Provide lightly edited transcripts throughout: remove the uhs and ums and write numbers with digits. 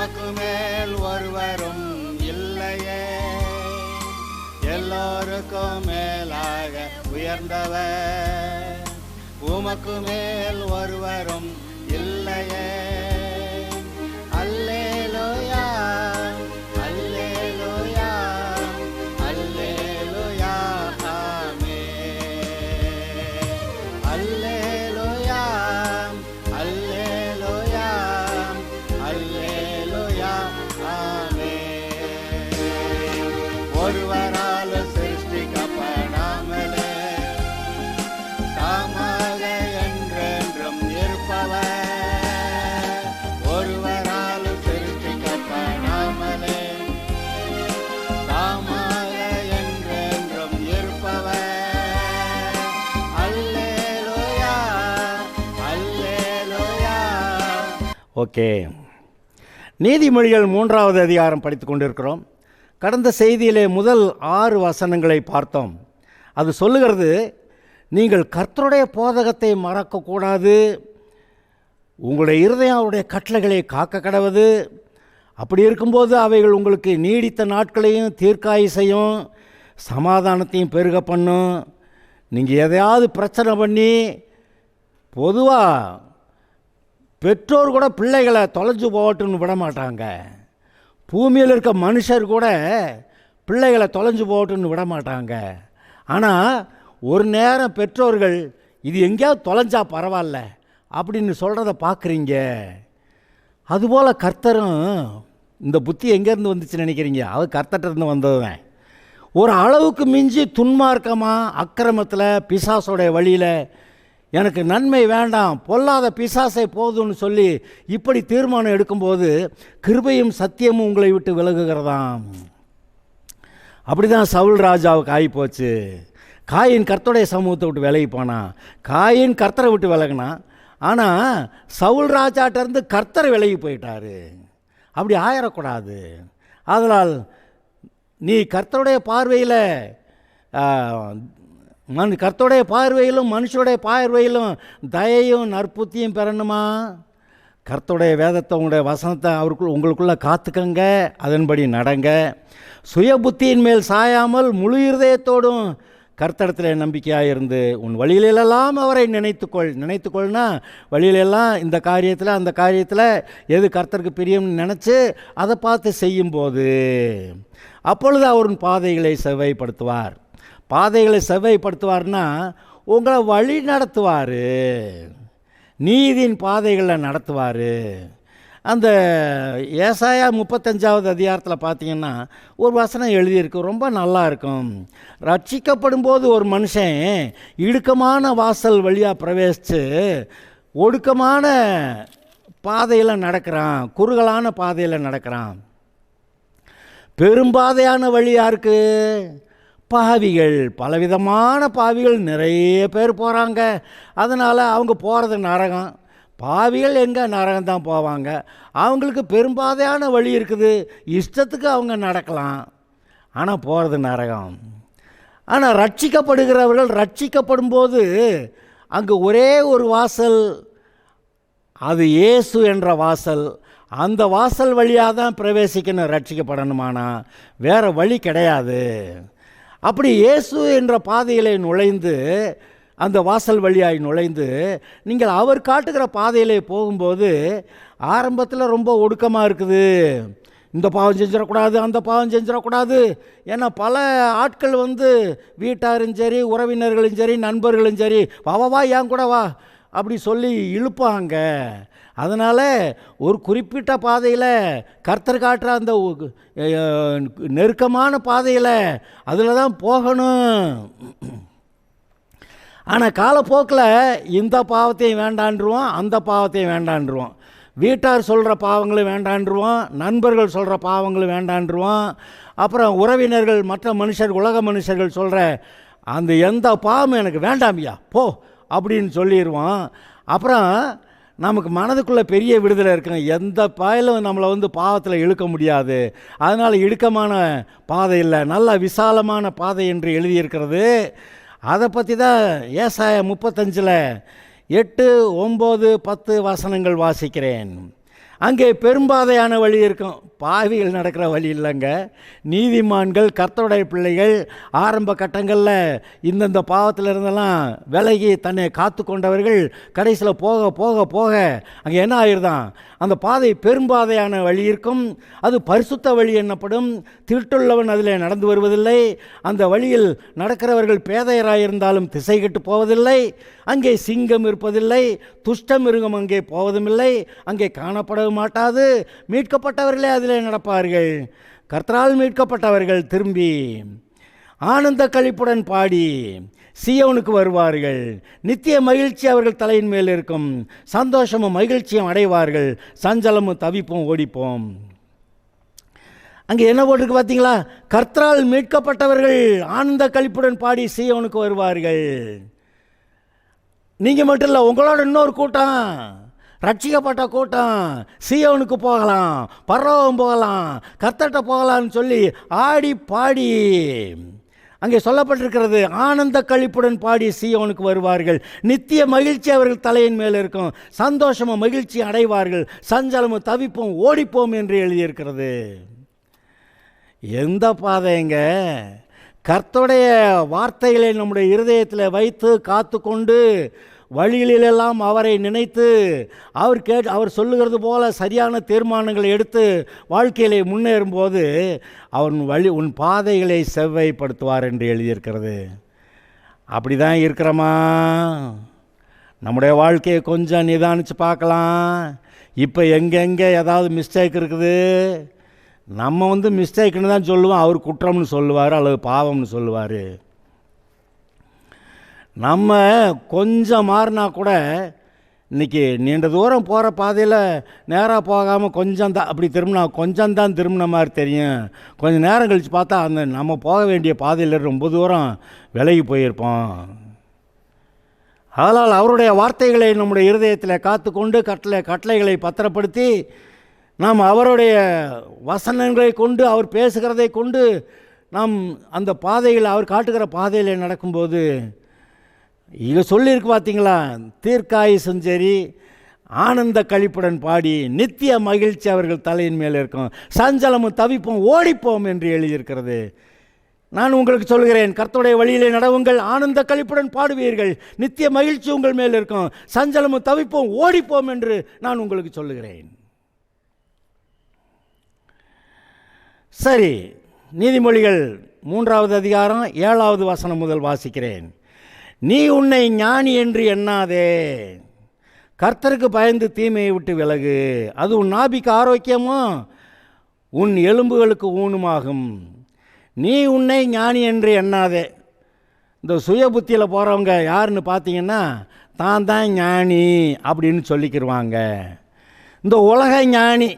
உமக்கு மேல் ஒருவரும் இல்லையே, எல்லோருக்கும் மேலாக உயர்ந்தவர். உமக்கு மேல் ஒருவரும் இல்லையே. அல்லேலூயா, அல்லேலூயா, அல்லேலூயா, ஆமென். அல்லேலூயா, அல்லேலூயா, அல்லேலூயா, ஆமென். ஒருவரால் சிருஷ்டிக்கப்படாமலே தாமாக என்றென்றும் இருப்பவர். ஒருவரால் சிருஷ்டிக்கப்படாமலே தாமாக என்றென்றும் இருப்பவர். அல்லேலூயா, அல்லேலூயா. ஓகே, நீதிமொழிகள் 3வது அதிகாரம் படித்து கொண்டிருக்கிறோம். கடந்த செய்தியிலே முதல் 6 வசனங்களை பார்த்தோம். அது சொல்லுகிறது, நீங்கள் கர்த்தருடைய போதகத்தை மறக்கக்கூடாது, உங்களுடைய இருதயம் அவருடைய கட்டளைகளை காக்க கடவது. அப்படி இருக்கும்போது அவைகள் உங்களுக்கு நீடித்த நாட்களையும் தீர்க்காயுசையும் சமாதானத்தையும் பெருக பண்ணும். நீங்கள் எதையாவது பிரச்சனை பண்ணி, பொதுவாக பெற்றோர் கூட பிள்ளைகளை தொலைஞ்சு போகட்டுன்னு விட மாட்டாங்க. பூமியில் இருக்க மனுஷர் கூட பிள்ளைகளை தொலைஞ்சு போகட்டுன்னு விட மாட்டாங்க. ஆனால் ஒரு நேரம் பெற்றோர்கள் இது எங்கேயாவது தொலைஞ்சா பரவாயில்ல அப்படின்னு சொல்கிறத பார்க்குறீங்க. அதுபோல் கர்த்தரும் இந்த புத்தி எங்கேருந்து வந்துச்சுன்னு நினைக்கிறீங்க? அவர் கர்த்தர்கிட்டருந்து வந்ததுதான். ஒரு அளவுக்கு மிஞ்சி துன்மார்க்கமாக அக்கிரமத்தில் பிசாசோடைய வழியில் எனக்கு நன்மை வேண்டாம், பொல்லாத பிசாசை போதும்னு சொல்லி இப்படி தீர்மானம் எடுக்கும்போது கிருபையும் சத்தியமும் உங்களை விட்டு விலகுகிறதாம். அப்படி தான் சவுல் ராஜாவுக்கு ஆகிப்போச்சு. காயின் கர்த்தருடைய சமூகத்தை விட்டு விலகி போனான். காயின் கர்த்தரை விட்டு விலகினான். ஆனால் சவுல் ராஜாட்டிருந்து கர்த்தரை விலகி போயிட்டார். அப்படி ஆயிடக்கூடாது. அதனால் நீ கர்த்தருடைய பார்வையில் கர்த்தருடைய பார்வையிலும் மனுஷருடைய பார்வையிலும் தயையும் நற்புத்தியும் பெறணுமா? கர்த்தருடைய வேதத்தை, உங்களுடைய வசனத்தை உங்களுக்குள்ளே காத்துக்கங்க, அதன்படி நடங்க. சுய புத்தியின் மேல் சாயாமல் முழு இருதயத்தோடும் கர்த்தரிடத்தில் நம்பிக்கையாக இருந்து உன் வழியிலெல்லாம் அவரை நினைத்துக்கொள்னா வழியிலெல்லாம் இந்த காரியத்தில் அந்த காரியத்தில் எது கர்த்தருக்கு பிரியம்னு நினச்சி அதை பார்த்து செய்யும்போது அப்பொழுது அவர் பாதைகளை செவ்வாய்ப்படுத்துவார். பாதைகளை செவ்வாய்ப்படுத்துவார்னா உங்களை வழி நடத்துவார், நீதியின் பாதைகளில் நடத்துவார். அந்த ஏசாயா 35வது அதிகாரத்தில் பார்த்தீங்கன்னா ஒரு வசனம் எழுதியிருக்கு, ரொம்ப நல்லா இருக்கும். ரட்சிக்கப்படும் போது ஒரு மனுஷன் இடுக்கமான வாசல் வழியாக பிரவேசித்து ஒடுக்கமான பாதையில் நடக்கிறான், குறுகலான பாதையில் நடக்கிறான். பெரும்பாதையான வழி யாருக்கு? பாவிகள், பலவிதமான பாவிகள் நிறைய பேர் போகிறாங்க. அதனால் அவங்க போகிறது நரகம். பாவிகள் எங்கே நரகம் தான் போவாங்க. அவங்களுக்கு பெரும்பாதையான வழி இருக்குது, இஷ்டத்துக்கு அவங்க நடக்கலாம், ஆனால் போகிறது நரகம். ஆனால் ரட்சிக்கப்படுகிறவர்கள் ரட்சிக்கப்படும் போது அங்கே ஒரே ஒரு வாசல், அது இயேசு என்ற வாசல். அந்த வாசல் வழியாக தான் பிரவேசிக்கணும் ரட்சிக்கப்படணுமானா, வேறு வழி கிடையாது. அப்படி இயேசு என்ற பாதையிலே நுழைந்து, அந்த வாசல் வழியாய் நுழைந்து நீங்கள் அவர் காட்டுகிற பாதையிலே போகும்போது ஆரம்பத்தில் ரொம்ப ஒடுக்கமாக இருக்குது. இந்த பாவம் செஞ்சிடக்கூடாது, அந்த பாவம் செஞ்சிடக்கூடாது. ஏன்னா பல ஆட்கள் வீட்டாரும் சரி, உறவினர்களும் சரி, நண்பர்களும் சரி, வா ஏன் கூட வா அப்படி சொல்லி இழுப்பாங்க. அதனால் ஒரு குறிப்பிட்ட பாதையில் கர்த்தர் காட்டுற அந்த நெருக்கமான பாதையில் அதில் தான் போகணும். ஆனால் காலப்போக்கில் இந்த பாவத்தையும் வேண்டான்றுவோம், அந்த பாவத்தையும் வேண்டான்றுவோம். வீட்டார் சொல்கிற பாவங்களும் வேண்டான்றுவோம், நண்பர்கள் சொல்கிற பாவங்களும் வேண்டான்றுவோம். அப்புறம் உறவினர்கள், மற்ற மனுஷர்கள், உலக மனுஷர்கள் சொல்கிற அந்த எந்த பாவமும் எனக்கு வேண்டாமியா போ அப்படின்னு சொல்லிடுவோம். அப்புறம் நமக்கு மனதுக்குள்ளே பெரிய விடுதலை இருக்குங்க, எந்த பாயிலும் நம்மளை பாவத்தில் இழுக்க முடியாது. அதனால் இடுக்கமான பாதை இல்லை, நல்ல விசாலமான பாதை என்று எழுதியிருக்கிறது. அதை பற்றி தான் ஏசாயா 35 8, 9, 10 வசனங்கள் வாசிக்கிறேன். அங்கே பெரும்பாதையான வழி இருக்கும், பாவிகள் நடக்கிற வழி இல்லைங்க. நீதிமான்கள், கர்த்தருடைய பிள்ளைகள் ஆரம்ப கட்டங்களில் இந்தந்த பாவத்தில் இருந்தெல்லாம் விலகி தன்னை காத்து கொண்டவர்கள் கடைசியில் போக போக போக அங்கே என்ன ஆகிருதான், அந்த பாதை பெரும்பாதையான வழி இருக்கும். அது பரிசுத்த வழி என்னப்படும். திருட்டுள்ளவன் அதில் நடந்து வருவதில்லை. அந்த வழியில் நடக்கிறவர்கள் பேதையராயிருந்தாலும் திசை கெட்டு போவதில்லை. அங்கே சிங்கம் இருப்பதில்லை, துஷ்ட மிருகம் அங்கே போவதுமில்லை, அங்கே காணப்படவும் மாட்டாது. மீட்கப்பட்டவர்களே அதிலே நடப்பார்கள். கர்த்தரால் மீட்கப்பட்டவர்கள் திரும்பி ஆனந்த களிப்புடன் பாடி சீயோனுக்கு வருவார்கள். நித்திய மகிழ்ச்சி அவர்கள் தலையின் மேல் இருக்கும். சந்தோஷமும் மகிழ்ச்சியும் அடைவார்கள். சஞ்சலமும் தவிப்பும் ஓடிப்போம். அங்கே என்ன போட்டிருக்கு பார்த்தீங்களா? கர்த்தரால் மீட்கப்பட்டவர்கள் ஆனந்த களிப்புடன் பாடி சீயோனுக்கு வருவார்கள். நீங்கள் மட்டும் இல்லை, உங்களோட இன்னொரு கூட்டம், ரட்சிக்கப்பட்ட கூட்டம் சீயோனுக்கு போகலாம், பரலோகம் போகலாம், கர்த்தர்ட்ட போகலான்னு சொல்லி ஆடி பாடி அங்கே சொல்லப்பட்டிருக்கிறது. ஆனந்த களிப்புடன் பாடி சீயோனுக்கு வருவார்கள். நித்திய மகிழ்ச்சி அவர்கள் தலையின் மேல் இருக்கும். சந்தோஷமும் மகிழ்ச்சி அடைவார்கள். சஞ்சலமும் தவிப்பும் ஓடிப்போம் என்று எழுதியிருக்கிறது. எந்த பாதைங்க? கர்த்தருடைய வார்த்தைகளை நம்முடைய இருதயத்தில் வைத்து காத்து கொண்டு வழிகளிலெல்லாம் அவரை நினைத்து அவர் சொல்லுகிறது போல சரியான தீர்மானங்களை எடுத்து வாழ்க்கையிலே முன்னேறும்போது உன் பாதைகளை செவ்வாய்ப்படுத்துவார் என்று எழுதியிருக்கிறது. அப்படி தான் இருக்கிறோமா? நம்முடைய வாழ்க்கையை கொஞ்சம் நிதானித்து பார்க்கலாம். இப்போ எங்கெங்கே ஏதாவது மிஸ்டேக் இருக்குது, நம்ம மிஸ்டேக்குன்னு தான் சொல்லுவோம், அவர் குற்றம்னு சொல்லுவார் அல்லது பாவம்னு சொல்லுவார். நம்ம கொஞ்சம் மாறினா கூட இன்றைக்கி நீண்ட தூரம் போகிற பாதையில் நேராக போகாமல் கொஞ்சம் தான் அப்படி திரும்பினா கொஞ்சம் தான் திரும்பின மாதிரி தெரியும். கொஞ்சம் நேரம் கழித்து பார்த்தா அந்த நம்ம போக வேண்டிய பாதையில் ரொம்ப தூரம் விலகி போயிருப்போம். அதனால் அவருடைய வார்த்தைகளை நம்முடைய இருதயத்தில் காத்து கொண்டு கட்டளைகளை பத்திரப்படுத்தி நாம் அவருடைய வசனங்களை கொண்டு அவர் பேசுகிறதை கொண்டு நாம் அந்த பாதையில் அவர் காட்டுகிற பாதையில் நடக்கும்போது இங்கே சொல்லியிருக்கு பார்த்தீங்களா, தீர்க்காயுசும் சரி ஆனந்த களிப்புடன் பாடி நித்திய மகிழ்ச்சி அவர்கள் தலையின் மேல் இருக்கும். சஞ்சலமும் தவிப்பும் ஓடிப்போம் என்று எழுதியிருக்கிறது. நான் உங்களுக்கு சொல்கிறேன், கர்த்தருடைய வழியிலே நடவுங்கள், ஆனந்த களிப்புடன் பாடுவீர்கள், நித்திய மகிழ்ச்சி உங்கள் மேல் இருக்கும், சஞ்சலமும் தவிப்பும் ஓடிப்போம் என்று நான் உங்களுக்கு சொல்லுகிறேன். சரி, நீதிமொழிகள் 3வது அதிகாரம் 7வது வசனம் முதல் வாசிக்கிறேன். நீ உன்னை ஞானி என்று எண்ணாதே, கர்த்தருக்கு பயந்து தீமையை விட்டு விலகு, அது உன் நாபிக்கு ஆரோக்கியமும் உன் எலும்புகளுக்கு ஊனுமாகும். நீ உன்னை ஞானி என்று எண்ணாதே. இந்த சுய புத்தியில் போகிறவங்க யாருன்னு பார்த்தீங்கன்னா தான் ஞானி அப்படின்னு சொல்லிக்கிடுவாங்க. இந்த உலக ஞானி,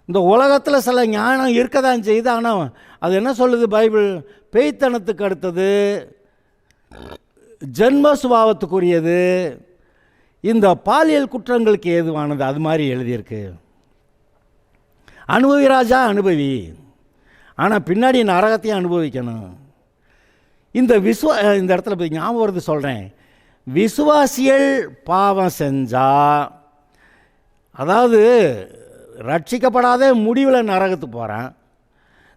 இந்த உலகத்தில் சில ஞானம் இருக்க தான் செய்யுது. ஆனால் அது என்ன சொல்லுது பைபிள்? பேய்த்தனத்துக்கு அடுத்தது, ஜென்ம சுபாவத்துக்குரியது, இந்த பாலியல் குற்றங்களுக்கு ஏதுவானது. அது மாதிரி எழுதியிருக்கு. அனுபவி ராஜா அனுபவி, ஆனால் பின்னாடி நரகத்தையும் அனுபவிக்கணும். இந்த இடத்துல போய் ஞாபகம் வருது சொல்கிறேன். விசுவாசிகள் பாவம் செஞ்சா, அதாவது ரட்சிக்கப்படாத முடிவில் நரகத்துக்கு போகிறான்.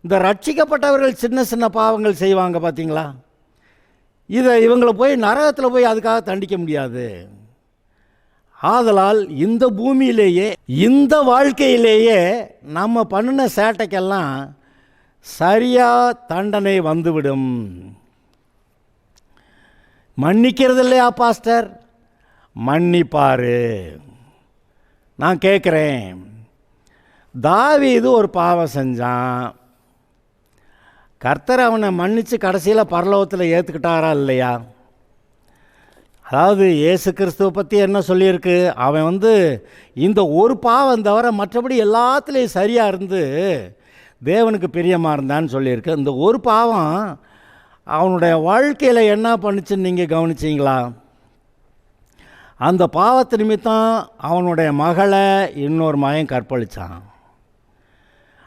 இந்த ரட்சிக்கப்பட்டவர்கள் சின்ன சின்ன பாவங்கள் செய்வாங்க பார்த்தீங்களா, இவங்களை போய் நரகத்தில் போய் அதுக்காக தண்டிக்க முடியாது. ஆதலால் இந்த பூமியிலேயே இந்த வாழ்க்கையிலேயே நம்ம பண்ணின சேட்டைக்கெல்லாம் சரியாக தண்டனை வந்துவிடும். மன்னிக்கிறது இல்லையா பாஸ்டர்? மன்னிப்பாரு. நான் கேட்குறேன், தாவீது ஒரு பாவம் செஞ்சான், கர்த்தர் அவனை மன்னித்து கடைசியில் பரலோகத்தில் ஏற்றுக்கிட்டாரா இல்லையா? அதாவது இயேசு கிறிஸ்துவை பற்றி என்ன சொல்லியிருக்கு? அவன் இந்த ஒரு பாவம் தவிர மற்றபடி எல்லாத்துலேயும் சரியாக இருந்து தேவனுக்கு பிரியமாக இருந்தான்னு சொல்லியிருக்கு. இந்த ஒரு பாவம் அவனுடைய வாழ்க்கையில் என்ன பண்ணுச்சுன்னு நீங்கள் கவனிச்சிங்களா? அந்த பாவத்து நிமித்தம் அவனுடைய மகளை இன்னொரு மகன் கற்பழித்தான்.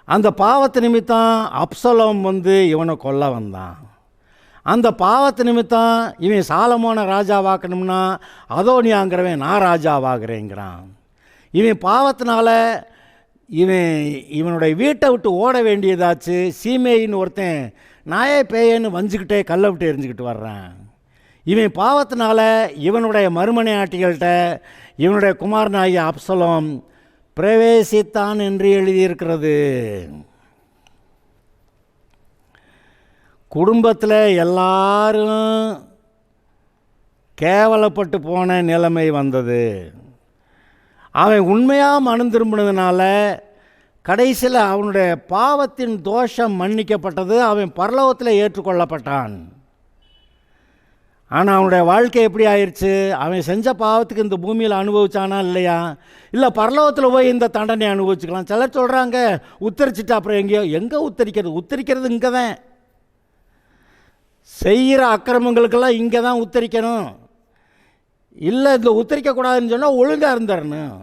அந்த பாவத்து நிமித்தம் அப்சலோம் இவனை கொல்ல வந்தான். அந்த பாவத்து நிமித்தம் இவன் சாலமோனை ராஜாவாக்கணும்னா அதோனியாங்கிறவன் நான் ராஜாவாகிறேங்கிறான். இவன் பாவத்தினால இவனுடைய வீட்டை விட்டு ஓட வேண்டியதாச்சு. சீமேயின்னு ஒருத்தன் நாயே பேயன்னு வஞ்சிக்கிட்டே கல்லை விட்டு எரிஞ்சுக்கிட்டு வர்றான். இவன் பாவத்தினால இவனுடைய மறுமனை ஆட்டிகள்கிட்ட இவனுடைய குமாரனாகிய அப்சலோம் பிரவேசித்தான் என்று எழுதியிருக்கிறது. குடும்பத்தில் எல்லாரும் கேவலப்பட்டு போன நிலைமை வந்தது. அவன் உண்மையாக மனம் திரும்பினதுனால கடைசியில் அவனுடைய பாவத்தின் தோஷம் மன்னிக்கப்பட்டது. அவன் பரலோகத்தில் ஏற்றுக்கொள்ளப்பட்டான். ஆனால் அவனுடைய வாழ்க்கை எப்படி ஆயிடுச்சு? அவன் செஞ்ச பாவத்துக்கு இந்த பூமியில் அனுபவிச்சானா இல்லையா? இல்லை பரலோகத்தில் போய் இந்த தண்டனை அனுபவிச்சுக்கலாம். சிலர் சொல்கிறாங்க உத்தரிச்சிட்டு அப்புறம் எங்கே உத்தரிக்கிறது இங்கே தான். செய்கிற அக்கிரமங்களுக்கெல்லாம் இங்கே தான் உத்தரிக்கணும். இல்லை இந்த உத்தரிக்கக்கூடாதுன்னு சொன்னால் ஒழுங்காக இருந்துடணும்.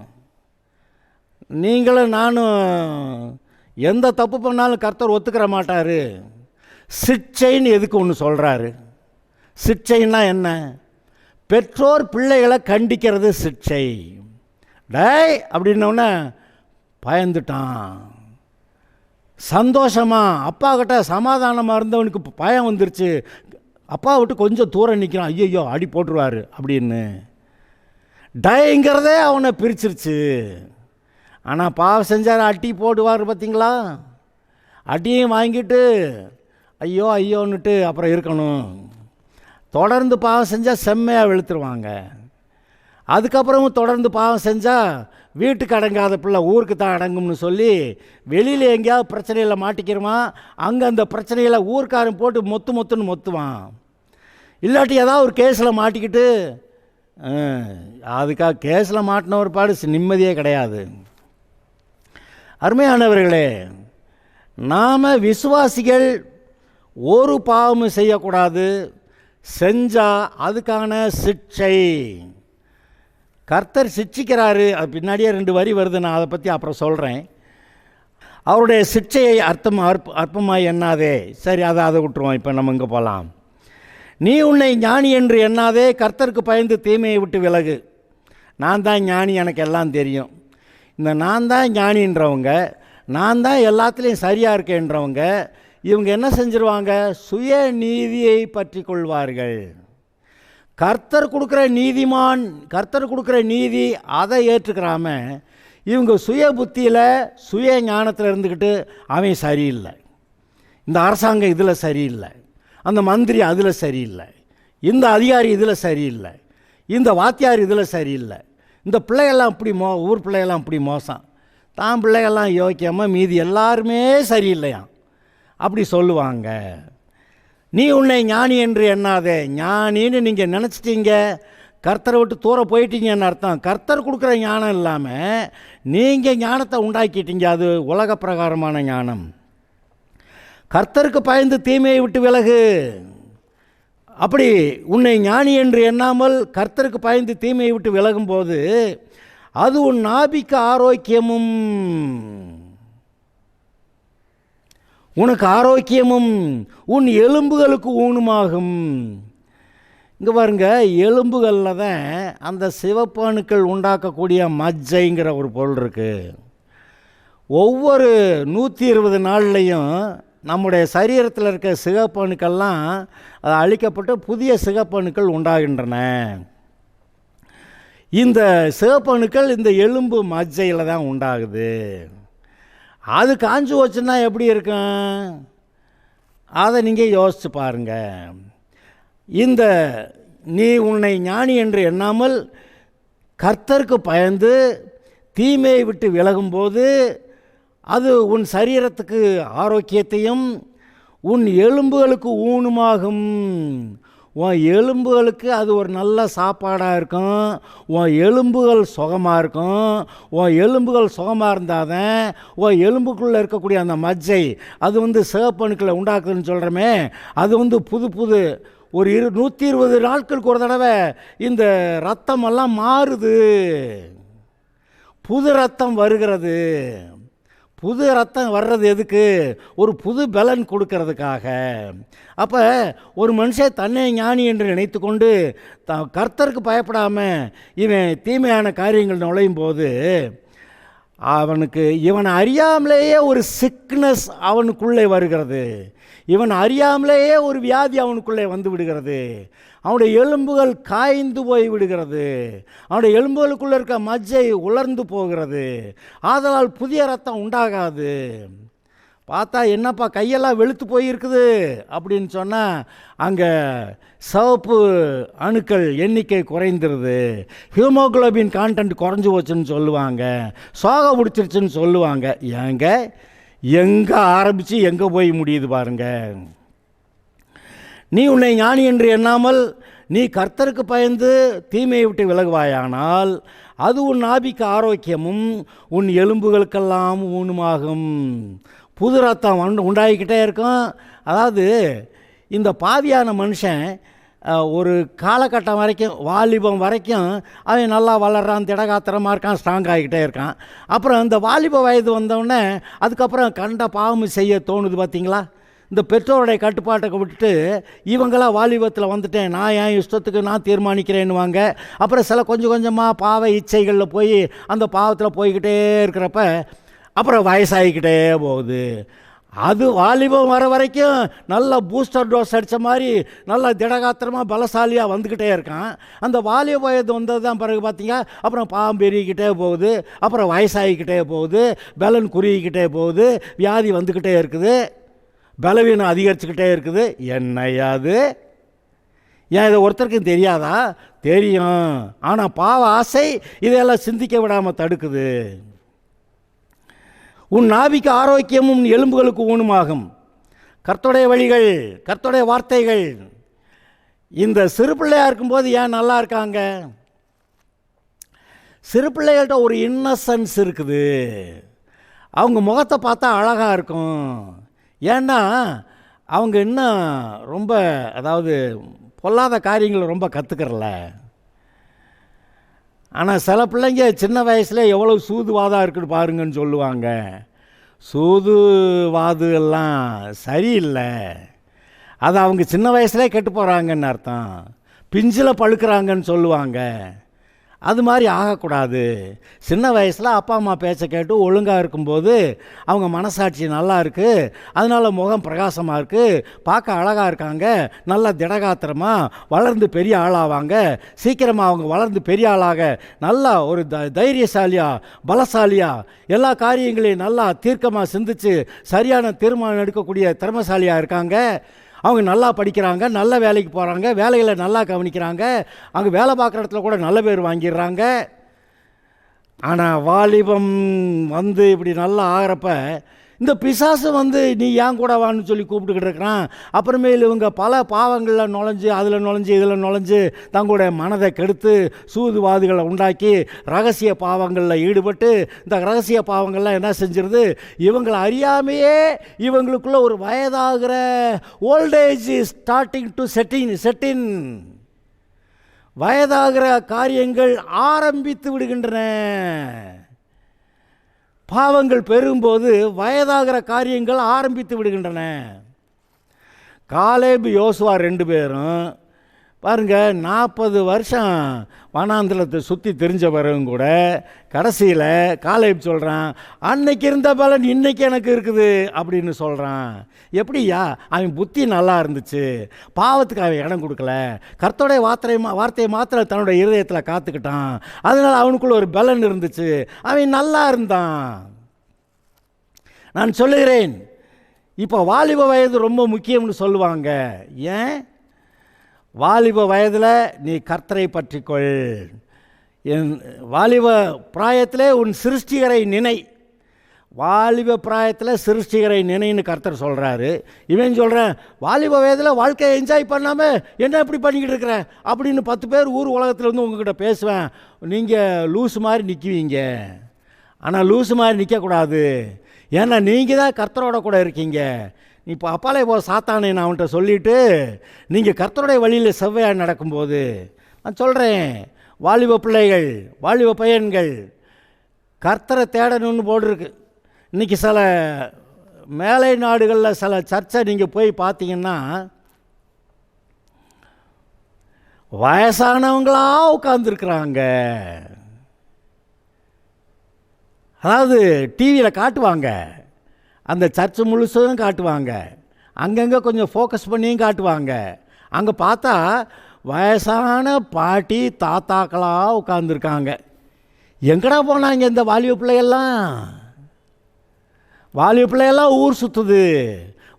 நீங்களும் நானும் எந்த தப்பு பண்ணாலும் கர்த்தர் ஒத்துக்கிற மாட்டார். சிட்சைன்னு எதுக்கு ஒன்று சொல்கிறாரு? சிட்சைன்னா என்ன? பெற்றோர் பிள்ளைகளை கண்டிக்கிறது சிட்சை. டேய் அப்படின்னோடனே பயந்துட்டான். சந்தோஷமாக அப்பா கிட்ட சமாதானமாக இருந்தவனுக்கு பயம் வந்துருச்சு. அப்பா விட்டு கொஞ்சம் தூரம் நிற்கிறான். ஐயோ அடி போட்டுருவார் அப்படின்னு. டயங்கிறதே அவனை பிரிச்சிருச்சு. ஆனால் பாவம் செஞ்சார் அடி போடுவார் பார்த்தீங்களா? அடியும் வாங்கிட்டு ஐயோன்னுட்டு அப்புறம் இருக்கணும். தொடர்ந்து பாவம் செஞ்சால் செம்மையாக வெளுத்துருவாங்க. அதுக்கப்புறமும் தொடர்ந்து பாவம் செஞ்சால் வீட்டுக்கு அடங்காத பிள்ளை ஊருக்கு தான் அடங்கும்னு சொல்லி வெளியில் எங்கேயாவது பிரச்சனையில் மாட்டிக்கிறோமா, அங்கே அந்த பிரச்சனையில் ஊர்க்காரன் போட்டு மொத்துன்னு மொத்துவான். இல்லாட்டி ஏதாவது ஒரு கேஸில் மாட்டிக்கிட்டு அதுக்காக கேஸில் மாட்டின ஒரு பாடு நிம்மதியே கிடையாது. அருமையானவர்களே, நாம் விசுவாசிகள் ஒரு பாவமும் செய்யக்கூடாது. செஞ்சால் அதுக்கான சிட்சை கர்த்தர் சிட்சிக்கிறாரு. அது பின்னாடியே 2 வரி வருது, நான் அதை பற்றி அப்புறம் சொல்கிறேன். அவருடைய சிட்சையை அற்பமாய் எண்ணாதே. சரி, அதை விட்டுருவோம். இப்போ நம்ம இங்கே போகலாம். நீ உன்னை ஞானி என்று எண்ணாதே, கர்த்தருக்கு பயந்து தீமையை விட்டு விலகு. நான் தான் ஞானி, எனக்கு எல்லாம் தெரியும். இந்த நான் தான் ஞானின்றவங்க, நான் தான் எல்லாத்துலேயும் சரியாக இருக்கேன்றவங்க, இவங்க என்ன செஞ்சிருவாங்க? சுய நீதியை பற்றி கொள்வார்கள். கர்த்தர் கொடுக்குற நீதி அதை ஏற்றுக்கிறாம இவங்க சுய புத்தியில் சுய ஞானத்தில் இருந்துக்கிட்டு அவன் சரியில்லை, இந்த அரசாங்கம் இதில் சரியில்லை, அந்த மந்திரி அதில் சரியில்லை, இந்த அதிகாரி இதில் சரியில்லை, இந்த வாத்தியார் இதில் சரியில்லை, இந்த பிள்ளைகள்லாம் இப்படி ஊர் பிள்ளைகள்லாம் இப்படி மோசம், தான் பிள்ளைகள்லாம் யோக்கியமாக மீதி எல்லாருமே சரியில்லையாம் அப்படி சொல்லுவாங்க. நீ உன்னை ஞானி என்று எண்ணாதே. ஞானின்னு நீங்கள் நினச்சிட்டீங்க, கர்த்தரை விட்டு தூர போயிட்டீங்கன்னு அர்த்தம். கர்த்தர் கொடுக்குற ஞானம் இல்லாமல் நீங்கள் ஞானத்தை உண்டாக்கிட்டீங்க. அது உலக பிரகாரமான ஞானம். கர்த்தருக்கு பயந்து தீமையை விட்டு விலகு. அப்படி உன்னை ஞானி என்று எண்ணாமல் கர்த்தருக்கு பயந்து தீமையை விட்டு விலகும்போது அது உன் நாபிக்கு ஆரோக்கியமும் உனக்கு ஆரோக்கியமும் உன் எலும்புகளுக்கு ஊனுமாகும். இங்கே பாருங்க, எலும்புகளில் தான் அந்த சிவப்பு அணுக்கள் உண்டாக்கக்கூடிய மஜ்ஜைங்கிற ஒரு பொருள் இருக்குது. ஒவ்வொரு 120 நாள்லையும் நம்முடைய சரீரத்தில் இருக்க சிவப்பு அணுக்கள்லாம் அது அழிக்கப்பட்டு புதிய சிவப்பு அணுக்கள் உண்டாகின்றன. இந்த சிவப்பு அணுக்கள் இந்த எலும்பு மஜ்ஜையில் தான் உண்டாகுது. அது காஞ்சு வச்சுன்னா எப்படி இருக்கும்? அதை நீங்கள் யோசித்து பாருங்கள். இந்த நீ உன்னை ஞானி என்று எண்ணாமல் கர்த்தருக்கு பயந்து தீமையை விட்டு விலகும்போது அது உன் சரீரத்துக்கு ஆரோக்கியத்தையும் உன் எலும்புகளுக்கு ஊனுமாகும். உன் எலும்புகளுக்கு அது ஒரு நல்ல சாப்பாடாக இருக்கும். உன் எலும்புகள் சுகமாக இருக்கும். உன் எலும்புகள் சுகமாக இருந்தால் தான் உன் எலும்புக்குள்ளே இருக்கக்கூடிய அந்த மஜ்ஜை அது சிவப்பணுக்களை உண்டாக்குதுன்னு சொல்கிறோமே, அது புது ஒரு 120 நாட்களுக்கு ஒரு தடவை இந்த ரத்தமெல்லாம் மாறுது, புது ரத்தம் வருகிறது. புது ரத்தம் வர்றது எதுக்கு? ஒரு புது பலன் கொடுக்கறதுக்காக. அப்போ ஒரு மனுஷன் தன்னை ஞானி என்று நினைத்து கொண்டு கர்த்தருக்கு பயப்படாமல் இவன் தீமையான காரியங்கள் நுழையும் போது இவனை அறியாமலேயே ஒரு சிக்னஸ் அவனுக்குள்ளே வருகிறது. இவன் அறியாமலேயே ஒரு வியாதி அவனுக்குள்ளே வந்து விடுகிறது. அவனுடைய எலும்புகள் காய்ந்து போய் விடுகிறது. அவனுடைய எலும்புகளுக்குள்ளே இருக்க மஜ்ஜை உலர்ந்து போகிறது. ஆதலால் புதிய ரத்தம் உண்டாகாது. பார்த்தா என்னப்பா கையெல்லாம் வெளுத்து போயிருக்குது அப்படின்னு சொன்னால் அங்கே சிவப்பு அணுக்கள் எண்ணிக்கை குறைந்துருது. ஹீமோகுளோபின் கான்டென்ட் குறைஞ்சி போச்சுன்னு சொல்லுவாங்க. சோகை பிடிச்சிருச்சுன்னு சொல்லுவாங்க. எங்கே ஆரம்பித்து எங்கே போய் முடியுது பாருங்க. நீ உன்னை ஞானி என்று எண்ணாமல் நீ கர்த்தருக்கு பயந்து தீமையை விட்டு விலகுவாயானால் அது உன் ஆவிக்கு ஆரோக்கியமும் உன் எலும்புகளுக்கெல்லாம் ஊனுமாகும். புது ரத்தம் உண்டாகிக்கிட்டே இருக்கும். அதாவது இந்த பாவியான மனுஷன் ஒரு காலகட்டம் வரைக்கும், வாலிபம் வரைக்கும் அவன் நல்லா வளர்றான், திடகாத்திரமாக இருக்கான், ஸ்ட்ராங் ஆகிக்கிட்டே இருக்கான். அப்புறம் இந்த வாலிப வயது வந்தோடனே அதுக்கப்புறம் கண்ட பாவம் செய்ய தோணுது. பார்த்திங்களா? இந்த பெற்றோருடைய கட்டுப்பாட்டை விட்டுட்டு இவங்களாம் வாலிபத்தில் வந்துட்டேன், நான் என் இஷ்டத்துக்கு நான் தீர்மானிக்கிறேன்னுவாங்க. அப்புறம் சில கொஞ்சம் கொஞ்சமாக பாவ இச்சைகளில் போய் அந்த பாவத்தில் போய்கிட்டே இருக்கிறப்ப அப்புறம் வயசாகிக்கிட்டே போகுது. அது வாலிபம் வர வரைக்கும் நல்ல பூஸ்டர் டோஸ் அடித்த மாதிரி நல்ல திடகாத்திரமாக பலசாலியாக வந்துக்கிட்டே இருக்கான். அந்த வாலிப வயது வந்தது தான் பிறகு பார்த்தீங்க அப்புறம் பாவம் பெருகிக்கிட்டே போகுது. அப்புறம் வயசாகிக்கிட்டே போகுது, பலன் குறுகிக்கிட்டே போகுது, வியாதி வந்துக்கிட்டே இருக்குது, பலவீனம் அதிகரிச்சுக்கிட்டே இருக்குது. என்னையாது ஏன் இதை ஒருத்தருக்கும் தெரியாதா? தெரியும். ஆனால் பாவ ஆசை இதையெல்லாம் சிந்திக்க விடாமல் தடுக்குது. உன் நாவிக்கு ஆரோக்கியமும் எலும்புகளுக்கு ஊனுமாகும். கர்த்தருடைய வழிகள், கர்த்தருடைய வார்த்தைகள். இந்த சிறு பிள்ளையாக இருக்கும்போது ஏன் நல்லா இருக்காங்க? சிறு பிள்ளைகள்கிட்ட ஒரு இன்னசென்ஸ் இருக்குது. அவங்க முகத்தை பார்த்தா அழகாக இருக்கும். ஏன்னா அவங்க இன்னும் ரொம்ப, அதாவது பொல்லாத காரியங்களை ரொம்ப கற்றுக்கிறல. ஆனால் சில பிள்ளைங்க சின்ன வயசில் எவ்வளோ சூதுவாதாக இருக்குன்னு பாருங்கன்னு சொல்லுவாங்க. சூதுவாது எல்லாம் சரியில்லை. அது அவங்க சின்ன வயசுலேயே கெட்டு போகிறாங்கன்னு அர்த்தம். பிஞ்சில் பழுக்கிறாங்கன்னு சொல்லுவாங்க. அது மாதிரி ஆகக்கூடாது. சின்ன வயசில் அப்பா அம்மா பேச்சை கேட்டு ஒழுங்காக இருக்கும்போது அவங்க மனசாட்சி நல்லா இருக்குது, அதனால் முகம் பிரகாசமாக இருக்குது, பார்க்க அழகாக இருக்காங்க, நல்லா திடகாத்திரமாக வளர்ந்து பெரிய ஆளாவாங்க. சீக்கிரமாக அவங்க வளர்ந்து பெரிய ஆளாக நல்லா ஒரு தைரியசாலியாக பலசாலியாக எல்லா காரியங்களையும் நல்லா தீர்க்கமாக சிந்தித்து சரியான தீர்மானம் எடுக்கக்கூடிய திறமைசாலியாக இருக்காங்க. அவங்க நல்லா படிக்கிறாங்க, நல்ல வேலைக்கு போகிறாங்க, வேலைகளை நல்லா கவனிக்கிறாங்க, அங்கே வேலை பார்க்குற இடத்துல கூட நல்ல பேர் வாங்கிடுறாங்க. ஆனால் வாலிபம் வந்து இப்படி நல்லா ஆகிறப்ப இந்த பிசாசு வந்து நீ ஏன் கூட வான்னு சொல்லி கூப்பிட்டுக்கிட்டு இருக்கிறான். அப்புறமேல் இவங்க பல பாவங்களில் நுழைஞ்சு அதில் நுழைஞ்சு இதில் நுழைஞ்சு தங்களுடைய மனதை கெடுத்து சூதுவாதுகளை உண்டாக்கி ரகசிய பாவங்களில் ஈடுபட்டு இந்த ரகசிய பாவங்கள்லாம் என்ன செஞ்சிருது, இவங்களை அறியாமையே இவங்களுக்குள்ள ஒரு வயதாகிற ஓல்டேஜ் ஸ்டார்டிங் டு செட்டின் வயதாகிற காரியங்கள் ஆரம்பித்து விடுகின்றன. பாவங்கள் பெருகும்போது வயதாகிற காரியங்கள் ஆரம்பித்து விடுகின்றன. காலேப் யோசுவா 2 பேரும் பாருங்கள், 40 வருஷம் வனாந்திரத்தை சுற்றி தெரிஞ்ச பிறகும் கூட கடைசியில் காலேப் சொல்கிறான், அன்னைக்கு இருந்த பலன் இன்னைக்கு எனக்கு இருக்குது அப்படின்னு சொல்கிறான். எப்படியா? அவன் புத்தி நல்லா இருந்துச்சு, பாவத்துக்கு அவன் இடம் கொடுக்கல, கர்த்தருடைய வார்த்தையை மாத்திரம் தன்னுடைய இருதயத்தில் காத்துக்கிட்டான், அதனால் அவனுக்குள்ள ஒரு பலன் இருந்துச்சு, அவன் நல்லா இருந்தான். நான் சொல்லுகிறேன், இப்போ வாலிப வயது ரொம்ப முக்கியம்னு சொல்லுவாங்க. ஏன்? வாலிப வயதில் நீ கர்த்தரை பற்றிக்கொள். என் வாலிப பிராயத்திலே உன் சிருஷ்டிகரை நினை. வாலிப பிராயத்தில் சிருஷ்டிகரை நினைன்னு கர்த்தர் சொல்கிறாரு. இவன் சொல்கிறேன், வாலிப வயதில் வாழ்க்கையை என்ஜாய் பண்ணாமல் என்ன இப்படி பண்ணிக்கிட்டு இருக்கிற அப்படின்னு 10 பேர் ஊர் உலகத்தில் வந்து உங்ககிட்ட பேசுவேன். நீங்கள் லூஸு மாதிரி நிற்குவீங்க. ஆனால் லூஸு மாதிரி நிற்கக்கூடாது. ஏன்னா நீங்கள் தான் கர்த்தரோட கூட இருக்கீங்க. இப்போ அப்பாலே போ சாத்தானே நான் அவன்கிட்ட சொல்லிவிட்டு நீங்கள் கர்த்தருடைய வழியில் செவ்வையாக நடக்கும்போது நான் சொல்கிறேன், வாலிப பிள்ளைகள் வாலிப பையன்கள் கர்த்தரை தேடணும்னு போட்டிருக்கு. இன்றைக்கி சில மேலை நாடுகளில் சில சர்ச்சை நீங்கள் போய் பார்த்தீங்கன்னா வயசானவங்களாக உட்கார்ந்துருக்குறாங்க. அதாவது டிவியில் காட்டுவாங்க, அந்த சர்ச்சு முழுசும் காட்டுவாங்க, அங்கங்கே கொஞ்சம் ஃபோக்கஸ் பண்ணியும் காட்டுவாங்க. அங்கே பார்த்தா வயசான பாட்டி தாத்தாக்களாக உட்காந்துருக்காங்க. எங்கடா போனாங்க இந்த வாலிப பிள்ளையெல்லாம்? வாலிப பிள்ளையெல்லாம் ஊர் சுற்றுது,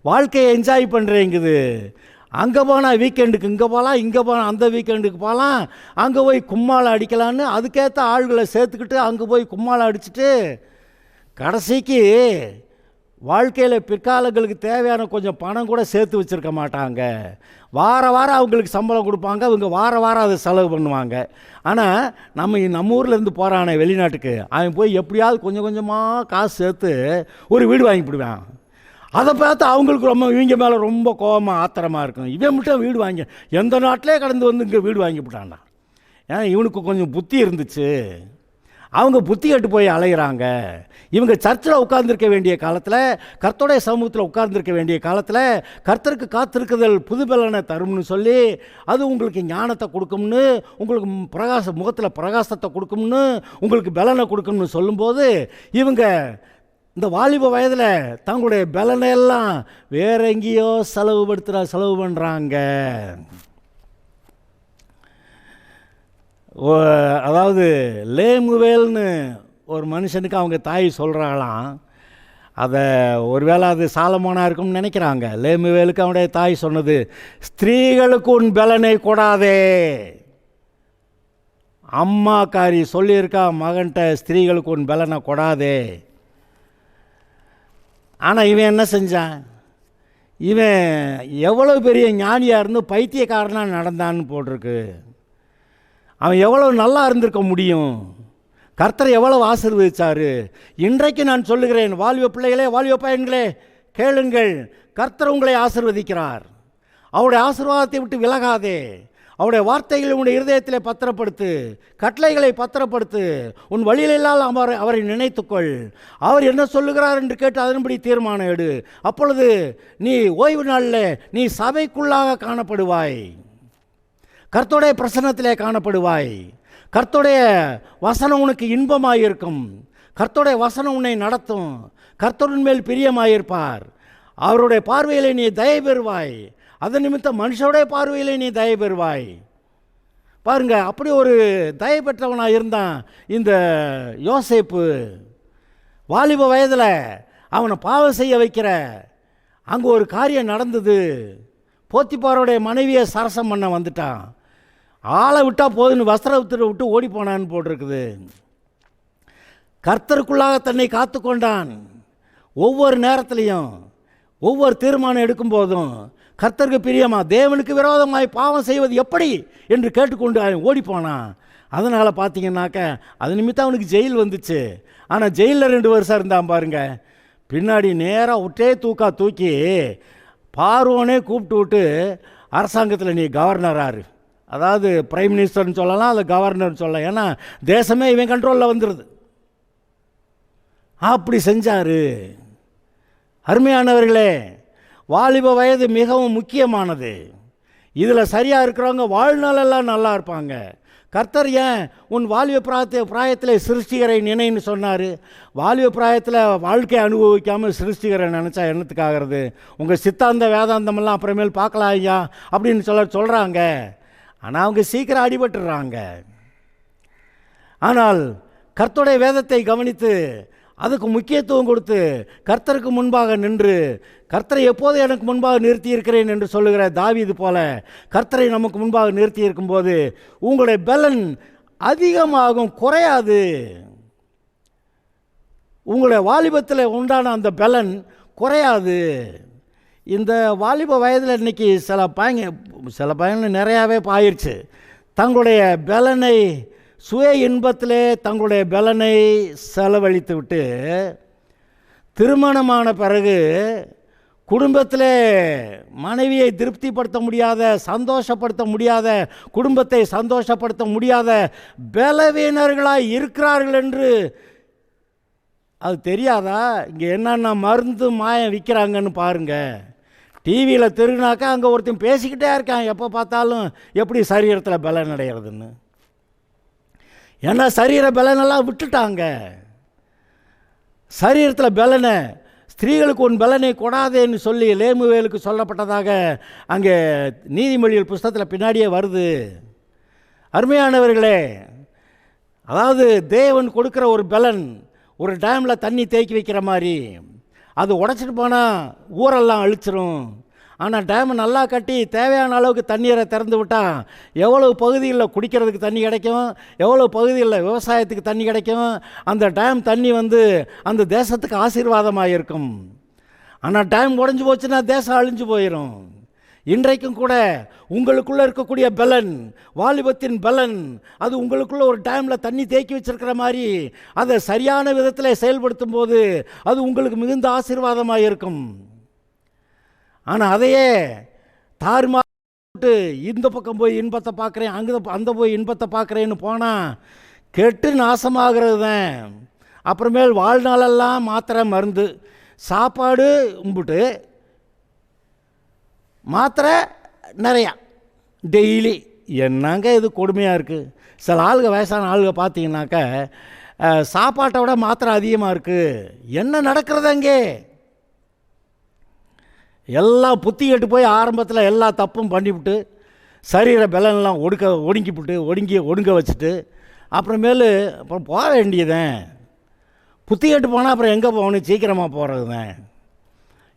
வாழ்க்கையை என்ஜாய் பண்ணுறேங்குது. அங்கே போனால் வீக்கெண்டுக்கு இங்கே போகலாம், இங்கே போனால் அந்த வீக்கெண்டுக்கு போகலாம், அங்கே போய் கும்மாளம் அடிக்கலான்னு அதுக்கேற்ற ஆள்களை சேர்த்துக்கிட்டு அங்கே போய் கும்மாளம் அடிச்சுட்டு கடைசிக்கு வாழ்க்கையில் பிற்காலங்களுக்கு தேவையான கொஞ்சம் பணம் கூட சேர்த்து வச்சுருக்க மாட்டாங்க. வார வாரம் அவங்களுக்கு சம்பளம் கொடுப்பாங்க, அவங்க வார வாரம் அதை செலவு பண்ணுவாங்க. ஆனால் நம்ம ஊர்லேருந்து போகிறானே வெளிநாட்டுக்கு, அவன் போய் எப்படியாவது கொஞ்சம் கொஞ்சமாக காசு சேர்த்து ஒரு வீடு வாங்கிவிடுவான். அதை பார்த்து அவங்களுக்கு இவங்க மேலே ரொம்ப கோபமாக ஆத்திரமாக இருக்கும். இவன் மட்டும் வீடு வாங்கி எந்த நாட்டிலே கடந்து வந்து இங்கே வீடு வாங்கிவிட்டான்டா. ஏன்னா இவனுக்கு கொஞ்சம் புத்தி இருந்துச்சு, அவங்க புத்தி கட்டு போய் அலைகிறாங்க. இவங்க சர்ச்சில் உட்கார்ந்துருக்க வேண்டிய காலத்தில், கர்த்தருடைய சமூகத்தில் உட்கார்ந்துருக்க வேண்டிய காலத்தில், கர்த்தருக்கு காத்திருக்குதல் புது பலனை தரும்னு சொல்லி, அது உங்களுக்கு ஞானத்தை கொடுக்கும்னு, உங்களுக்கு முகத்தில் பிரகாசத்தை கொடுக்கும்னு, உங்களுக்கு பலனை கொடுக்கும்னு சொல்லும்போது, இவங்க இந்த வாலிப வயதில் தங்களுடைய பலனை எல்லாம் வேற எங்கேயோ செலவு பண்ணுறாங்க. அதாவது லேமுவேல்னு ஒரு மனுஷனுக்கு அவங்க தாய் சொல்கிறாங்களாம். அதை ஒருவேளை அது சாலமோனாக இருக்கும்னு நினைக்கிறாங்க. லேமுவேலுக்கு அவனுடைய தாய் சொன்னது, ஸ்திரீகளுக்கு உன் பலனை கொடாதே. அம்மாக்காரி சொல்லியிருக்கா மகன்கிட்ட, ஸ்திரீகளுக்கு உன் பலனை கொடாதே. ஆனால் இவன் என்ன செஞ்சான்? இவன் எவ்வளோ பெரிய ஞானியாக இருந்து பைத்தியக்காரனாக நடந்தான்னு போட்டிருக்கு. அவன் எவ்வளோ நல்லா இருந்திருக்க முடியும்? கர்த்தர் எவ்வளோ ஆசீர்வதிச்சார். இன்றைக்கு நான் சொல்லுகிறேன், வாலிப பிள்ளைகளே, வாலிப பையன்களே, கேளுங்கள், கர்த்தர் உங்களை ஆசீர்வதிக்கிறார். அவருடைய ஆசீர்வாதத்தை விட்டு விலகாதே. அவருடைய வார்த்தைகளை உன்னுடைய இருதயத்திலே பத்திரப்படுத்து, கட்டளைகளை பத்திரப்படுத்து, உன் வழியிலெல்லாம் அவரை நினைத்துக்கொள். அவர் என்ன சொல்லுகிறார் என்று கேட்டு அதன்படி தீர்மானம் எடு. அப்பொழுது நீ ஓய்வு நாளில் நீ சபைக்குள்ளாக காணப்படுவாய், கர்த்தருடைய பிரசன்னத்திலே காணப்படுவாய். கர்த்தருடைய வசனம் உனக்கு இன்பமாயிருக்கும், கர்த்தருடைய வசனம் உன்னை நடத்தும், கர்த்தரின் மேல் பிரியமாயிருப்பார். அவருடைய பார்வையிலே நீ தயை பெறுவாய், அதன் நிமித்தம் மனுஷருடைய பார்வையிலே நீ தயை பெறுவாய். பாருங்க, அப்படி ஒரு தயை பெற்றவனாக இருந்தான் இந்த யோசேப்பு. வாலிப வயதில் அவனை பாவம் செய்ய வைக்கிற அங்கே ஒரு காரியம் நடந்தது. போத்திபாரோடைய மனைவியை சரசம் பண்ண வந்துட்டான். ஆளை விட்டால் போதுன்னு வஸ்திரத்தை விட்டு ஓடி போனான்னு போட்டிருக்குது. கர்த்தருக்குள்ளாக தன்னை காத்து கொண்டான். ஒவ்வொரு நேரத்திலையும் ஒவ்வொரு தீர்மானம் எடுக்கும் போதும் கர்த்தருக்கு பிரியமா, தேவனுக்கு விரோதமாய் பாவம் செய்வது எப்படி என்று கேட்டுக்கொண்டு அவன் ஓடி போனான். அதனால் பார்த்தீங்கன்னாக்க அது நிமித்தம் அவனுக்கு ஜெயில் வந்துச்சு. ஆனால் ஜெயிலில் 2 வருஷம் இருந்தான் பாருங்க. பின்னாடி நேராக ஒற்றே தூக்கி பார்வோனே கூப்பிட்டு விட்டு அரசாங்கத்தில் நீ கவர்னராரு, அதாவது பிரைம் மினிஸ்டர்னு சொல்லலாம், அது கவர்னர்னு சொல்லலாம். ஏன்னா தேசமே இவன் கண்ட்ரோலில் வந்துடுது. அப்படி செஞ்சார். அருமையானவர்களே, வாலிப வயது மிகவும் முக்கியமானது. இதில் சரியாக இருக்கிறவங்க வாழ்நாளெல்லாம் நல்லா இருப்பாங்க. கர்த்தர் ஏன் உன் வாலிப பிராயத்தில் சிருஷ்டிகரை நினைன்னு சொன்னார்? வாலிப பிராயத்தில் வாழ்க்கையை அனுபவிக்காமல் சிருஷ்டிகரை நினச்சா என்னத்துக்காகிறது? உங்கள் சித்தாந்த வேதாந்தமெல்லாம் அப்புறமேல் பார்க்கலாம் ஐயா அப்படின்னு சொல்கிறாங்க. ஆனால் அவங்க சீக்கிரம் அடிபட்டுறாங்க. ஆனால் கர்த்தருடைய வேதத்தை கவனித்து அதுக்கு முக்கியத்துவம் கொடுத்து கர்த்தருக்கு முன்பாக நின்று, கர்த்தரை எப்போது எனக்கு முன்பாக நிறுத்தி இருக்கிறேன் என்று சொல்லுகிற தாவீது போல கர்த்தரை நமக்கு முன்பாக நிறுத்தி இருக்கும்போது உங்களுடைய பலன் அதிகமாகும், குறையாது. உங்களுடைய வாலிபத்தில் உண்டான அந்த பலன் குறையாது. இந்த வாலிப வயதில் இன்றைக்கி சில பையன் நிறையாவே பாயிருச்சு. தங்களுடைய பலனை சுய இன்பத்திலே தங்களுடைய பலனை செலவழித்து விட்டு திருமணமான பிறகு குடும்பத்திலே மனைவியை திருப்திப்படுத்த முடியாத, சந்தோஷப்படுத்த முடியாத, குடும்பத்தை சந்தோஷப்படுத்த முடியாத பலவீனர்களாக இருக்கிறார்கள் என்று அது தெரியாதா? இங்கே என்னென்ன மருந்து மாயம் விற்கிறாங்கன்னு பாருங்கள். டிவியில் திருநாக்கா அங்கே ஒருத்தன் பேசிக்கிட்டே இருக்கான், எப்போ பார்த்தாலும் எப்படி சரீரத்தில் பலன் அடைகிறதுன்னு. ஏன்னா சரீர பலனெல்லாம் விட்டுட்டாங்க. சரீரத்தில் பலனை, ஸ்திரீகளுக்கு உன் பலனை கொடாதேன்னு சொல்லி லேமுவேலுக்கு சொல்லப்பட்டதாக அங்கே நீதிமொழிகள் புஸ்தகத்தில் பின்னாடியே வருது. அருமையானவர்களே, அதாவது தேவன் கொடுக்குற ஒரு பலன் ஒரு டேமில் தண்ணி தேக்கி வைக்கிற மாதிரி, அது உடச்சிட்டு போனால் ஊரெல்லாம் அழிச்சிரும். ஆனால் டேமை நல்லா கட்டி தேவையான அளவுக்கு தண்ணீரை திறந்து விட்டால் எவ்வளோ பகுதிகளில் குடிக்கிறதுக்கு தண்ணி கிடைக்கும், எவ்வளோ பகுதிகளில் விவசாயத்துக்கு தண்ணி கிடைக்கும். அந்த டேம் தண்ணி அந்த தேசத்துக்கு ஆசீர்வாதமாக இருக்கும். ஆனால் டேம் உடஞ்சி போச்சுன்னா தேசம் அழிஞ்சு போயிடும். இன்றைக்கும் கூட உங்களுக்குள்ளே இருக்கக்கூடிய பலன், வாலிபத்தின் பலன், அது உங்களுக்குள்ளே ஒரு டேமில் தண்ணி தேக்கி வச்சிருக்கிற மாதிரி அதை சரியான விதத்தில் செயல்படுத்தும் போது அது உங்களுக்கு மிகுந்த ஆசீர்வாதமாக இருக்கும். ஆனால் அதையே தாறுமாறு இந்த பக்கம் போய் இன்பத்தை பார்க்குறேன், அந்த போய் இன்பத்தை பார்க்குறேன்னு போனால் கெட்டு நாசமாகிறது தான். அப்புறமேல் வாழ்நாளெல்லாம் மாத்திரை மருந்து, சாப்பாடு கும்பிட்டு மாத்திரை நிறையா டெய்லி. என்னங்க இது கொடுமையாக இருக்குது. சில ஆளுங்க, வயசான ஆளுங்க பார்த்தீங்கன்னாக்கா சாப்பாட்டை விட மாத்திரை அதிகமாக இருக்குது. என்ன நடக்கிறது அங்கே? எல்லாம் புத்தி கெட்டு போய் ஆரம்பத்தில் எல்லா தப்பும் பண்ணிவிட்டு சரீர பலன்லாம் ஒடுங்க வச்சுட்டு அப்புறமேலு அப்புறம் போக வேண்டியதேன். புத்தி கெட்டு போனால் அப்புறம் எங்கே போகணும்? சீக்கிரமாக போகிறது தான்.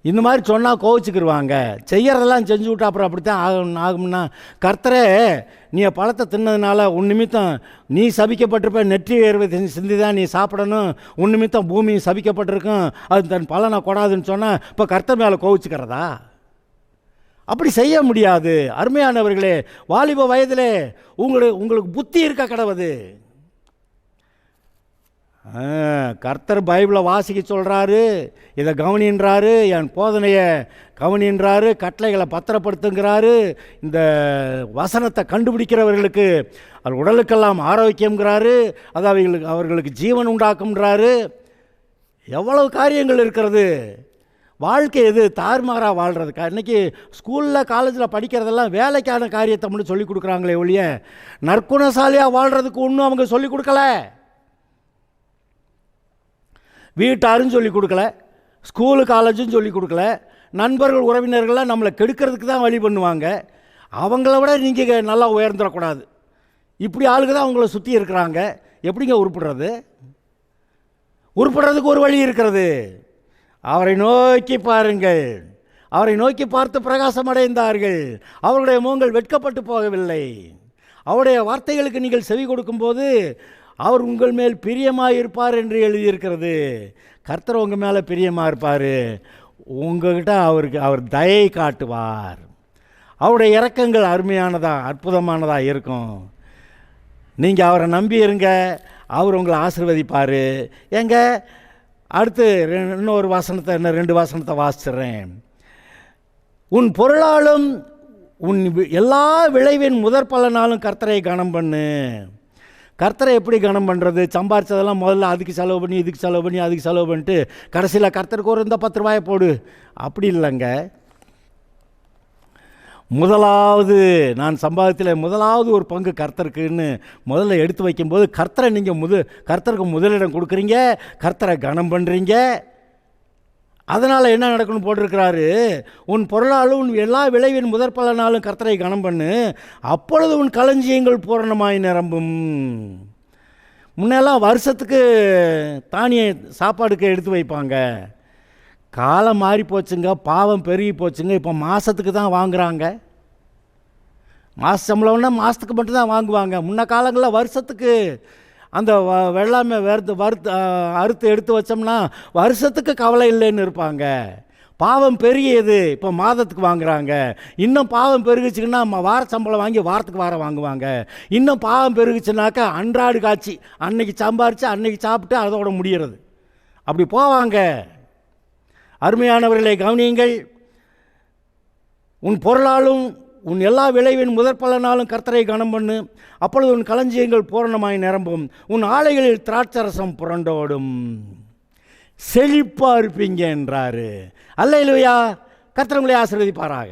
இந்த மாதிரி சொன்னால் கோவிச்சுக்கிடுவாங்க. செய்கிறதெல்லாம் செஞ்சு விட்டா அப்புறம் அப்படித்தான் ஆகும்னா, கர்த்தரே நீ பழத்தை தின்னதுனால உன் நிமித்தம் நீ சபிக்கப்பட்டிருப்ப, நெற்றி வேர்வை சிந்தி தான் நீ சாப்பிடணும், உன் நிமித்தம் பூமி சபிக்கப்பட்டிருக்கும், அது தன் பலனை கொடாதுன்னு சொன்னால் இப்போ கர்த்தர் மேலே கோவிச்சுக்கிறதா? அப்படி செய்ய முடியாது. அருமையானவர்களே, வாலிப வயதிலே உங்களுக்கு புத்தி இருக்க கடவுது. கர்த்தர் பைபிளை வாசிக்க சொல்கிறாரு, இதை கவனின்றாரு, என் போதனையை கவனின்றாரு, கட்டளைகளை பத்திரப்படுத்துங்கிறாரு. இந்த வசனத்தை கண்டுபிடிக்கிறவர்களுக்கு அது உடலுக்கெல்லாம் ஆரோக்கியங்கிறாரு, அது அவர்களுக்கு ஜீவன் உண்டாக்கும்ன்றாரு. எவ்வளவு காரியங்கள் இருக்கிறது. வாழ்க்கை எது தாறுமாறாக வாழ்கிறதுக்கா? இன்றைக்கி ஸ்கூலில் காலேஜில் படிக்கிறதெல்லாம் வேலைக்கான காரியத்தை மட்டும் சொல்லிக் கொடுக்குறாங்களே ஒழிய நற்குணசாலியாக வாழ்கிறதுக்கு ஒன்றும் அவங்க சொல்லிக் கொடுக்கல. வீட்டாரும் சொல்லிக் கொடுக்கல, ஸ்கூலு காலேஜும் சொல்லிக் கொடுக்கல. நண்பர்கள் உறவினர்கள்லாம் நம்மளை கெடுக்கிறதுக்கு தான் வழி பண்ணுவாங்க. அவங்கள விட நீங்கள் நல்லா உயர்ந்துடக்கூடாது, இப்படி ஆளுங்க தான் அவங்கள சுற்றி இருக்கிறாங்க. எப்படிங்க உருப்படுறதுக்கு ஒரு வழி இருக்கிறது. அவரை நோக்கி பாருங்கள். அவரை நோக்கி பார்த்து பிரகாசம் அடைந்தார்கள், அவருடைய முகங்கள் வெட்கப்பட்டு போகவில்லை. அவருடைய வார்த்தைகளுக்கு நீங்கள் செவி கொடுக்கும்போது அவர் உங்கள் மேல் பிரியமாக இருப்பார் என்று எழுதியிருக்கிறது. கர்த்தர் உங்கள் மேலே பிரியமாக இருப்பார். உங்கள்கிட்ட அவர் தயை காட்டுவார். அவருடைய இரக்கங்கள் அருமையானதாக அற்புதமானதாக இருக்கும். நீங்கள் அவரை நம்பி இருங்க, அவர் உங்களை ஆசீர்வதிப்பார். எங்க அடுத்து இன்னொரு வசனத்தை, இன்னும் 2 வசனத்தை வாசிச்சிட்றேன். உன் பொருளாலும் உன் எல்லா விளைவின் முதற் பலனாலும் கர்த்தரை கனம் பண்ணு. கர்த்தரை எப்படி கனம் பண்ணுறது? சம்பாரிச்சதெல்லாம் முதல்ல அதுக்கு செலவு பண்ணி, இதுக்கு செலவு பண்ணி, அதுக்கு செலவு பண்ணிட்டு கடைசியில் கர்த்தருக்கு ஒரு இந்த 10 ரூபாயை போடு, அப்படி இல்லைங்க. முதலாவது நான் சம்பாதத்தில் முதலாவது ஒரு பங்கு கர்த்தருக்குன்னு முதல்ல எடுத்து வைக்கும்போது கர்த்தரை நீங்கள் கர்த்தருக்கு முதலிடம் கொடுக்குறீங்க, கர்த்தரை கனம் பண்ணுறீங்க. அதனால் என்ன நடக்கணும்னு போட்டிருக்கிறாரு, உன் பொருளாலும் உன் எல்லா விளைவின் முதற் பலனாலும் கர்த்தரை கனம் பண்ணு, அப்பொழுது உன் களஞ்சியங்கள் பூரணமாய் நிரம்பும். முன்னெல்லாம் வருஷத்துக்கு தானிய சாப்பாடுக்கு எடுத்து வைப்பாங்க. காலம் மாறி போச்சுங்க, பாவம் பெருகி போச்சுங்க. இப்போ மாதத்துக்கு தான் வாங்குகிறாங்க. மாத சம்பளம்னா மாதத்துக்கு மட்டும்தான் வாங்குவாங்க. முன்ன காலங்களில் வருஷத்துக்கு அந்த வெள்ளாமை அறுத்து எடுத்து வச்சோம்னா வருஷத்துக்கு கவலை இல்லைன்னு இருப்பாங்க. பாவம் பெருகியது, இப்போ மாதத்துக்கு வாங்குகிறாங்க. இன்னும் பாவம் பெருகுச்சுன்னா வார சம்பளம் வாங்கி வாரத்துக்கு வாரம் வாங்குவாங்க. இன்னும் பாவம் பெருகுச்சுனாக்கா அன்றாடு காட்சி, அன்னைக்கு சம்பாரித்து அன்னைக்கு சாப்பிட்டு அதோட முடிகிறது. அப்படி போவாங்க. அருமையானவர்களை கவனியுங்கள். உன் பொருளாலும் உன் எல்லா விளைவின் முதற் பலனாலும் கர்த்தரை கனம் பண்ணு, அப்பொழுது உன் களஞ்சியங்கள் பூரணமாய் நிரம்பும், உன் ஆலைகளில் திராட்சரசம் புரண்டோடும், செழிப்பாக இருப்பீங்க என்றாரு. அல்லேலூயா. கர்த்தர் உங்களை ஆசீர்வதிப்பாராக.